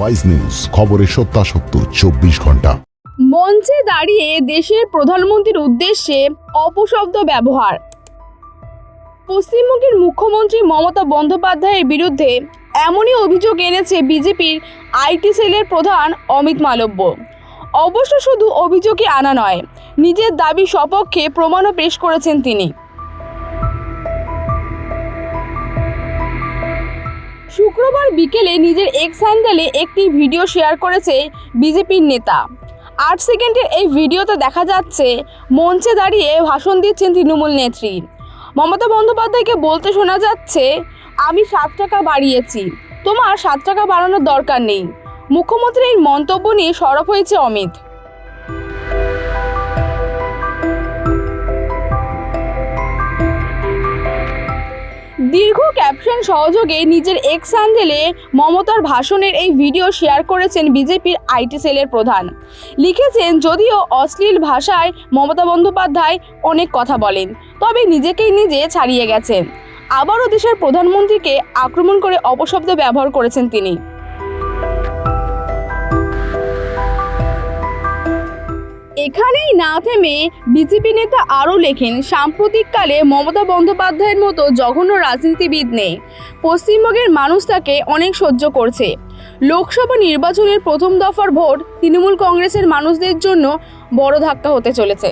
Wise news, খবরের সত্যাসত্য 24 ঘন্টা। মঞ্চে দাঁড়িয়ে দেশের প্রধানমন্ত্রীর উদ্দেশ্যে অপশব্দ ব্যবহার। পশ্চিমবঙ্গের মুখ্যমন্ত্রী মমতা বন্দ্যোপাধ্যায়ের বিরুদ্ধে এমনই অভিযোগ এনেছে বিজেপির আইটি সেলের প্রধান অমিত মালব্য। অবশ্য শুধু অভিযোগই আনা নয়, নিজের দাবি সপক্ষে প্রমাণও পেশ করেছেন তিনি। শুক্রবার বিকেলে নিজের এক্স হ্যান্ডেলে একটি ভিডিও শেয়ার করেছে বিজেপির নেতা। 8 সেকেন্ডের এই ভিডিওতে দেখা যাচ্ছে মঞ্চে দাঁড়িয়ে ভাষণ দিচ্ছেন তৃণমূল নেত্রী। মমতা বন্দ্যোপাধ্যায়কে বলতে শোনা যাচ্ছে, আমি 7 টাকা বাড়িয়েছি, তোমার 7 টাকা বাড়ানোর দরকার নেই। মুখ্যমন্ত্রীর এই মন্তব্য নিয়ে সরব হয়েছে অমিত। দীর্ঘ ক্যাপশন সহযোগে নিজের এক্স হ্যান্ডেলে মমতার ভাষণের এই ভিডিও শেয়ার করেছেন বিজেপির আইটি সেলের প্রধান। লিখেছেন, যদিও অশ্লীল ভাষায় মমতা বন্দ্যোপাধ্যায় অনেক কথা বলেন, তবে নিজেকেই নিজে ছাড়িয়ে গেছেন। আবারও দেশের প্রধানমন্ত্রীকে আক্রমণ করে অপশব্দ ব্যবহার করেছেন তিনি। এখানেই না থেমে বিজেপি নেতা আরও লেখেন, সাম্প্রতিককালে মমতা বন্দ্যোপাধ্যায়ের মতো জঘন্য রাজনীতিবিদ নেই। পশ্চিমবঙ্গের মানুষ তাকে অনেক সহ্য করছে। লোকসভা নির্বাচনের প্রথম দফার ভোট তৃণমূল কংগ্রেসের মানুষদের জন্য বড় ধাক্কা হতে চলেছে।